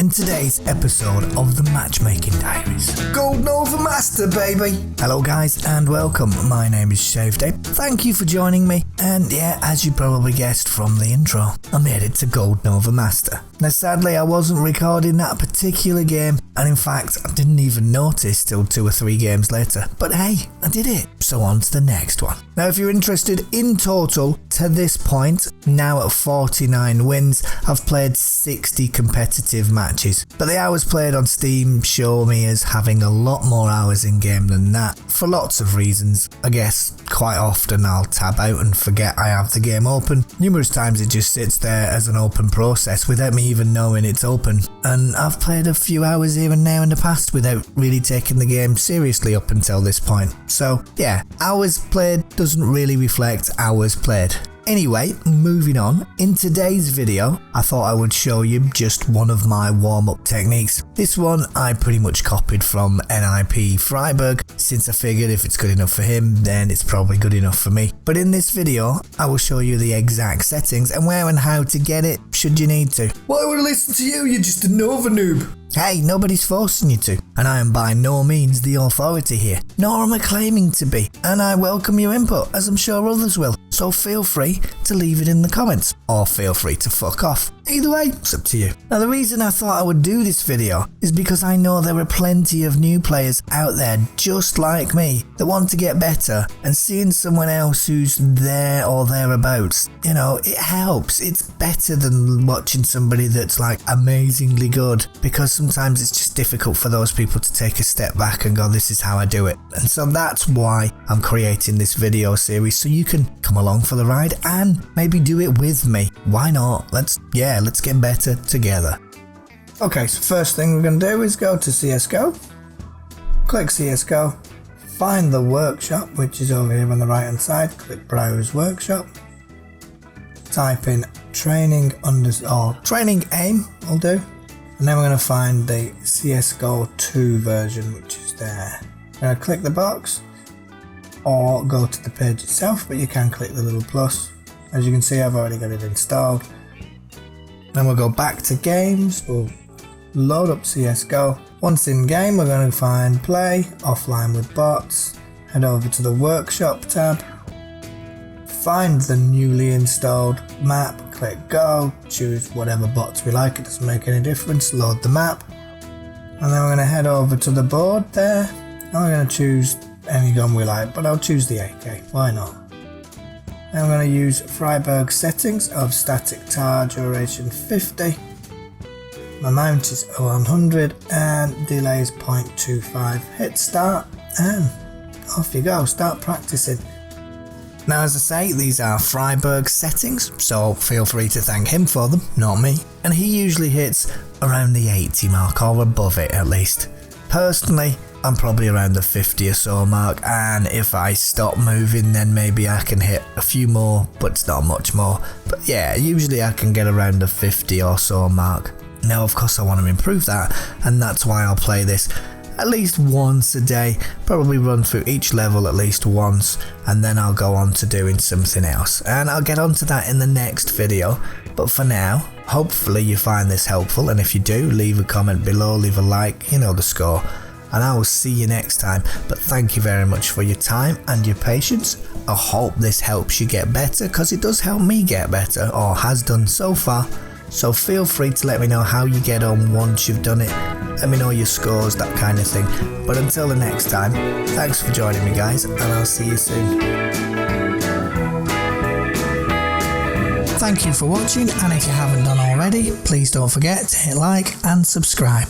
in today's episode of the Matchmaking Diaries. Gold Nova Master, baby! Hello guys and welcome, my name is ShavedApe. Thank you for joining me, and yeah, as you probably guessed from the intro, I made it to Gold Nova Master. Now sadly I wasn't recording that particular game, and in fact I didn't even notice till 2 or 3 games later, but hey, I did it, so on to the next one. Now if you're interested in total, to this point, now at 49 wins, I've played 60 competitive matches, but the hours played on Steam show me as having a lot more hours in game than that, for lots of reasons. I guess quite often I'll tab out and forget I have the game open. Numerous times it just sits there as an open process without me even knowing it's open, and I've played a few hours here and now in the past without really taking the game seriously up until this point. So yeah, hours played doesn't really reflect hours played. Anyway, moving on, in today's video, I thought I would show you just one of my warm-up techniques. This one I pretty much copied from NIP Freiberg, since I figured if it's good enough for him, then it's probably good enough for me. But in this video, I will show you the exact settings and where and how to get it, should you need to. Why would I listen to you? You're just a Nova noob. Hey, nobody's forcing you to, and I am by no means the authority here, nor am I claiming to be, and I welcome your input, as I'm sure others will, so feel free to leave it in the comments, or feel free to fuck off. Either way, it's up to you. Now the reason I thought I would do this video is because I know there are plenty of new players out there just like me that want to get better, and seeing someone else who's there or thereabouts, you know, it helps. It's better than watching somebody that's like amazingly good, because sometimes it's just difficult for those people to take a step back and go, this is how I do it. And so that's why I'm creating this video series, so you can come along for the ride and maybe do it with me. Why not? Let's get better together. Okay, so first thing we're going to do is go to CSGO, click CSGO, find the workshop, which is over here on the right hand side, click browse workshop, type in training aim will do, and then we're going to find the CSGO 2 version, which is there. I'm going to click the box or go to the page itself, but you can click the little plus. As you can see, I've already got it installed. Then we'll go back to games, we'll load up CSGO. Once in game, we're going to find play, offline with bots, head over to the workshop tab, find the newly installed map, click go, choose whatever bots we like, it doesn't make any difference, load the map, and then we're going to head over to the board there, and we're going to choose any gun we like, but I'll choose the AK, why not? Then I'm going to use Freiberg settings of static tar duration 50, my mount is 100 and delay is 0.25. Hit start and off you go, start practicing. Now as I say, these are Freiberg settings, so feel free to thank him for them, not me. And he usually hits around the 80 mark or above it at least. Personally, I'm probably around the 50 or so mark, and if I stop moving then maybe I can hit a few more, but it's not much more. But yeah, usually I can get around the 50 or so mark. Now of course I want to improve that, and that's why I'll play this at least once a day, probably run through each level at least once, and then I'll go on to doing something else, and I'll get onto that in the next video. But for now, hopefully you find this helpful, and if you do, leave a comment below, leave a like, you know the score. And I will see you next time, but thank you very much for your time and your patience. I hope this helps you get better, because it does help me get better, or has done so far. So feel free to let me know how you get on once you've done it. Let me know your scores, that kind of thing. But until the next time, thanks for joining me guys, and I'll see you soon. Thank you for watching, and if you haven't done already, please don't forget to hit like and subscribe.